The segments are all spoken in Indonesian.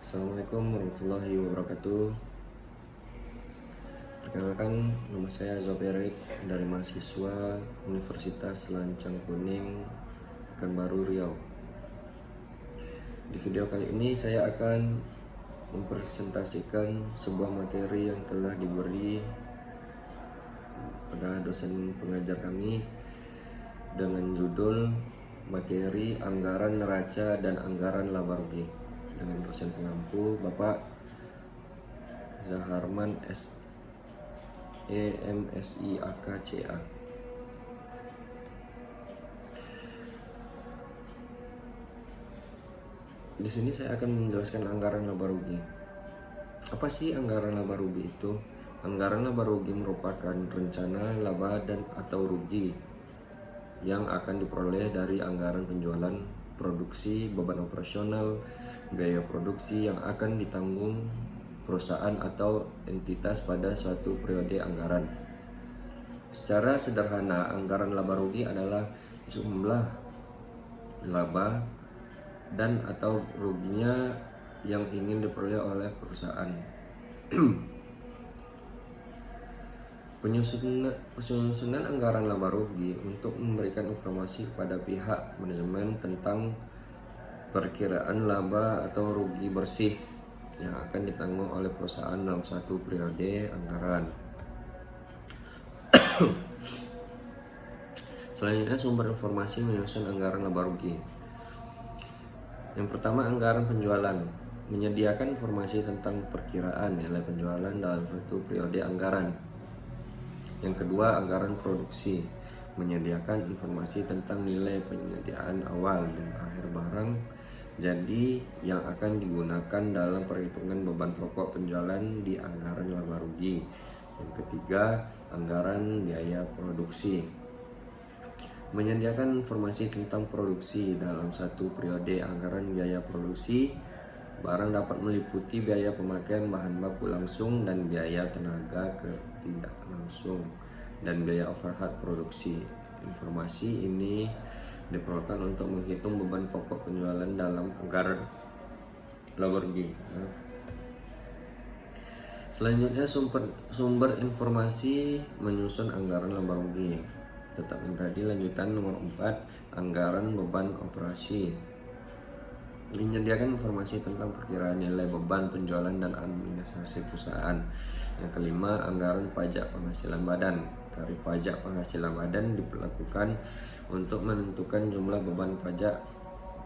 Assalamualaikum warahmatullahi wabarakatuh. Perkenalkan, nama saya Zoperik dari mahasiswa Universitas Lancang Kuning, Pekanbaru, Riau. Di video kali ini saya akan mempresentasikan sebuah materi yang telah diberi pada dosen pengajar kami dengan judul materi anggaran neraca dan anggaran laba rugi dengan dosen pengampu Bapak Zaharman MSI AKCA. Di sini saya akan menjelaskan anggaran laba rugi. Apa sih anggaran laba rugi itu? Anggaran laba rugi merupakan rencana laba dan atau rugi yang akan diperoleh dari anggaran penjualan, produksi, beban operasional, biaya produksi yang akan ditanggung perusahaan atau entitas pada suatu periode anggaran. Secara sederhana, anggaran laba rugi adalah jumlah laba dan atau ruginya yang ingin diperoleh oleh perusahaan. Penyusunan anggaran laba rugi untuk memberikan informasi kepada pihak manajemen tentang perkiraan laba atau rugi bersih yang akan ditanggung oleh perusahaan dalam satu periode anggaran. Selanjutnya, sumber informasi menyusun anggaran laba rugi. Yang pertama, anggaran penjualan menyediakan informasi tentang perkiraan nilai penjualan dalam satu periode anggaran. Yang kedua, anggaran produksi menyediakan informasi tentang nilai penyediaan awal dan akhir barang jadi yang akan digunakan dalam perhitungan beban pokok penjualan di anggaran laba rugi. Yang ketiga, anggaran biaya produksi menyediakan informasi tentang produksi dalam satu periode anggaran. Biaya produksi barang dapat meliputi biaya pemakaian bahan baku langsung dan biaya tenaga tidak langsung dan biaya overhead produksi. Informasi ini diperlukan untuk menghitung beban pokok penjualan dalam anggaran laba rugi. Selanjutnya, sumber informasi menyusun anggaran laba rugi. Tetap yang tadi, lanjutan nomor 4, anggaran beban operasi menyediakan informasi tentang perkiraan nilai beban penjualan dan administrasi perusahaan. Yang kelima, anggaran pajak penghasilan badan. Tarif pajak penghasilan badan diberlakukan untuk menentukan jumlah beban pajak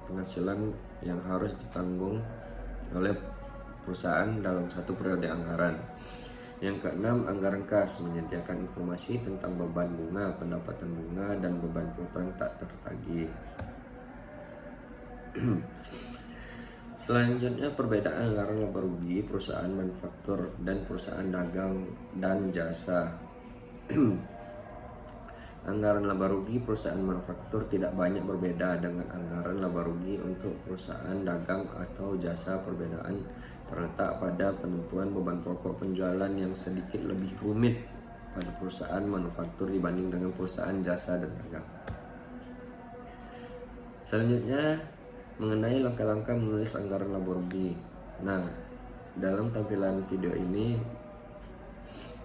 penghasilan yang harus ditanggung oleh perusahaan dalam satu periode anggaran. Yang keenam, anggaran kas menyediakan informasi tentang beban bunga, pendapatan bunga, dan beban piutang tak tertagih. Selanjutnya, perbedaan anggaran laba rugi perusahaan manufaktur dan perusahaan dagang dan jasa. Anggaran laba rugi perusahaan manufaktur tidak banyak berbeda dengan anggaran laba rugi untuk perusahaan dagang atau jasa. Perbedaan terletak pada penentuan beban pokok penjualan yang sedikit lebih rumit pada perusahaan manufaktur dibanding dengan perusahaan jasa dan dagang. Selanjutnya, mengenai langkah-langkah menulis anggaran laba rugi. Nah, dalam tampilan video ini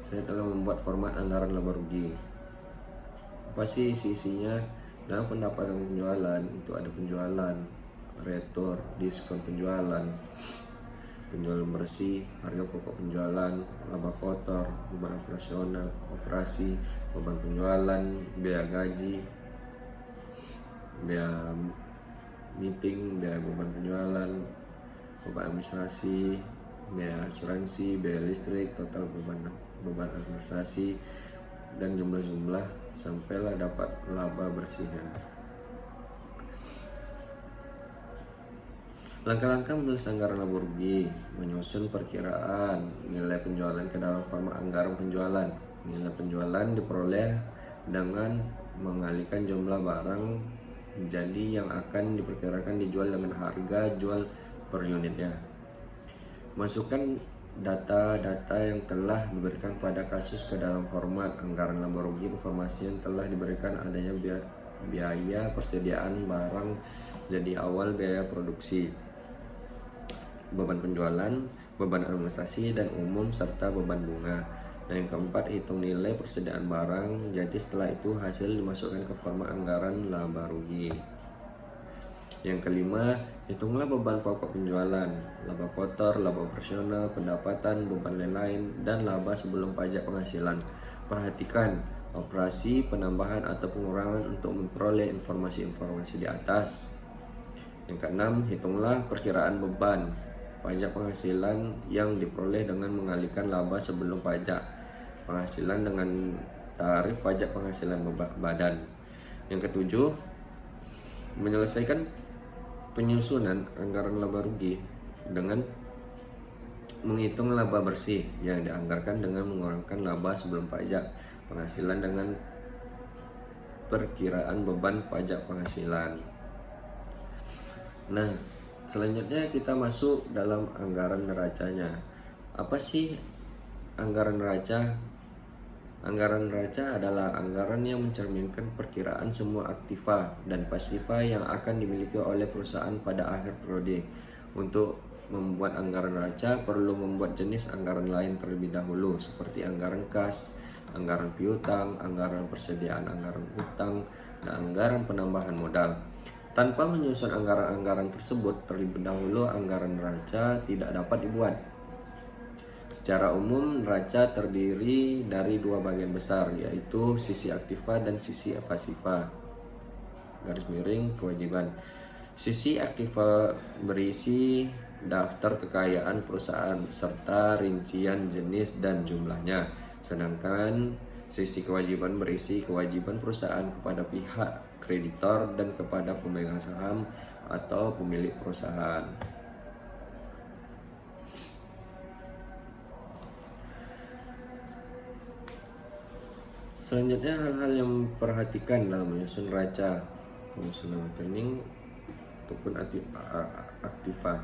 saya telah membuat format anggaran laba rugi. Apa sih isi-isinya? Dalam pendapatan penjualan itu ada penjualan, retur, diskon penjualan, penjualan bersih, harga pokok penjualan, laba kotor, beban operasional, operasi, beban penjualan, biaya gaji, biaya meeting, biaya beban penjualan, beban administrasi, biaya asuransi, biaya listrik, total beban administrasi, dan jumlah-jumlah sampailah dapat laba bersihnya. Langkah-langkah menulis anggaran laba rugi: menyusun perkiraan nilai penjualan ke dalam format anggaran penjualan. Nilai penjualan diperoleh dengan mengalihkan jumlah barang jadi yang akan diperkirakan dijual dengan harga jual per unitnya. Masukkan data-data yang telah diberikan pada kasus ke dalam format anggaran laba rugi. Informasi yang telah diberikan adanya biaya persediaan barang jadi awal, biaya produksi, beban penjualan, beban administrasi dan umum, serta beban bunga. Dan yang keempat, hitung nilai persediaan barang. Jadi setelah itu hasil dimasukkan ke format anggaran laba rugi. Yang kelima, hitunglah beban pokok penjualan, laba kotor, laba operasional, pendapatan, beban lain-lain, dan laba sebelum pajak penghasilan. Perhatikan operasi, penambahan atau pengurangan untuk memperoleh informasi-informasi di atas. Yang keenam, hitunglah perkiraan beban pajak penghasilan yang diperoleh dengan mengalihkan laba sebelum pajak penghasilan dengan tarif pajak penghasilan badan. Yang ketujuh, menyelesaikan penyusunan anggaran laba rugi dengan menghitung laba bersih yang dianggarkan dengan mengurangkan laba sebelum pajak penghasilan dengan perkiraan beban pajak penghasilan. Nah, selanjutnya kita masuk dalam anggaran neracanya. Apa sih anggaran neraca? Anggaran neraca adalah anggaran yang mencerminkan perkiraan semua aktiva dan pasifa yang akan dimiliki oleh perusahaan pada akhir periode. Untuk membuat anggaran neraca perlu membuat jenis anggaran lain terlebih dahulu, seperti anggaran kas, anggaran piutang, anggaran persediaan anggaran utang, dan anggaran penambahan modal. Tanpa menyusun anggaran-anggaran tersebut terlebih dahulu, anggaran neraca tidak dapat dibuat. Secara umum, neraca terdiri dari dua bagian besar, yaitu sisi aktiva dan sisi pasifa. Garis miring kewajiban. Sisi aktiva berisi daftar kekayaan perusahaan serta rincian jenis dan jumlahnya. Sedangkan sisi kewajiban berisi kewajiban perusahaan kepada pihak kreditor dan kepada pemegang saham atau pemilik perusahaan. Selanjutnya, hal-hal yang perhatikan dalam menyusun neraca, penyusunan rekening ataupun aktiva.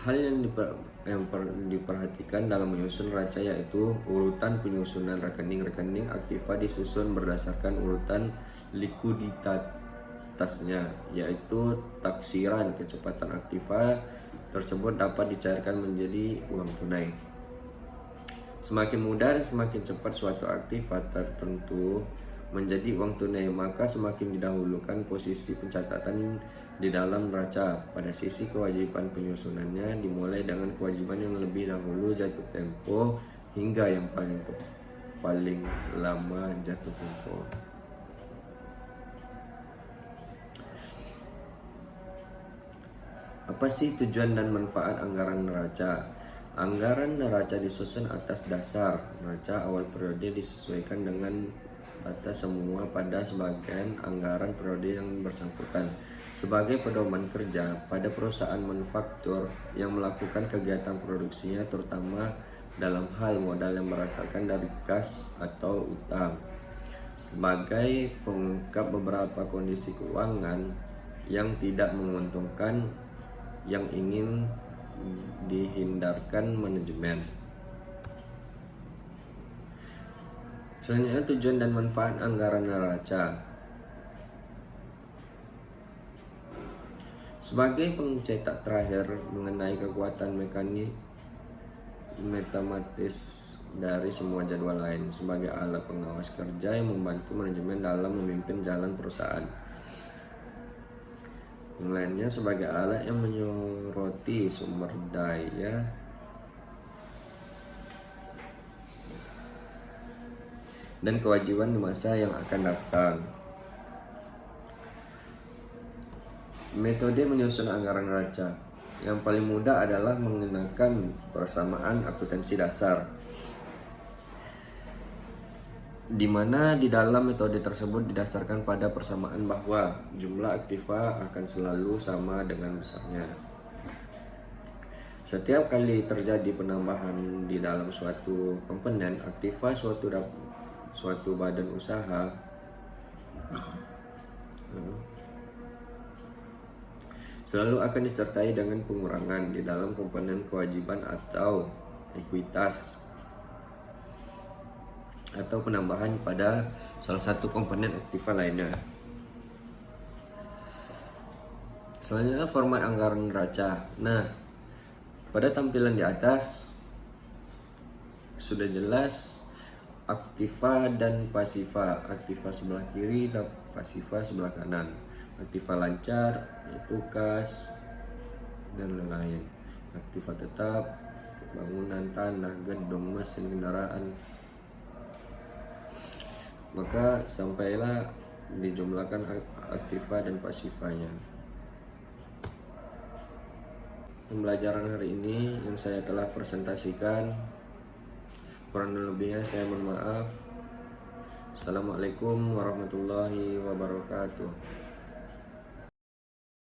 Hal yang diperhatikan dalam menyusun neraca yaitu urutan penyusunan rekening-rekening aktiva disusun berdasarkan urutan likuiditasnya, yaitu taksiran kecepatan aktiva tersebut dapat dicairkan menjadi uang tunai. Semakin mudah dan semakin cepat suatu aktiva tertentu menjadi uang tunai, maka semakin didahulukan posisi pencatatan di dalam neraca. Pada sisi kewajiban penyusunannya dimulai dengan kewajiban yang lebih dahulu jatuh tempo hingga yang paling lama jatuh tempo. Apa sih tujuan dan manfaat anggaran neraca? Anggaran neraca disusun atas dasar neraca awal periode disesuaikan dengan data semua pada sebagian anggaran periode yang bersangkutan sebagai pedoman kerja pada perusahaan manufaktur yang melakukan kegiatan produksinya, terutama dalam hal modal yang berasalkan dari kas atau utang, sebagai pengungkap beberapa kondisi keuangan yang tidak menguntungkan yang ingin dihindarkan manajemen. Selanjutnya, tujuan dan manfaat anggaran neraca. Sebagai pencetak terakhir mengenai kekuatan matematis dari semua jadwal lain, sebagai alat pengawas kerja yang membantu manajemen dalam memimpin jalan perusahaan. Yang lainnya sebagai alat yang menyoroti sumber daya dan kewajiban di masa yang akan datang. Metode menyusun anggaran neraca. Yang paling mudah adalah menggunakan persamaan akuntansi dasar, di mana di dalam metode tersebut didasarkan pada persamaan bahwa jumlah aktiva akan selalu sama dengan besarnya. Setiap kali terjadi penambahan di dalam suatu komponen aktiva suatu badan usaha, selalu akan disertai dengan pengurangan di dalam komponen kewajiban atau ekuitas, atau penambahan pada salah satu komponen aktiva lainnya. Selanjutnya, format anggaran neraca. Nah, Pada tampilan di atas sudah jelas aktiva dan pasiva. Aktiva sebelah kiri dan pasiva sebelah kanan. Aktiva lancar yaitu kas dan lain-lain. Aktiva tetap bangunan, tanah, gedung, mesin kendaraan. Maka sampailah dijumlahkan aktiva dan pasifanya. Pembelajaran hari ini yang saya telah presentasikan, kurang lebihnya saya mohon maaf. Assalamualaikum warahmatullahi wabarakatuh.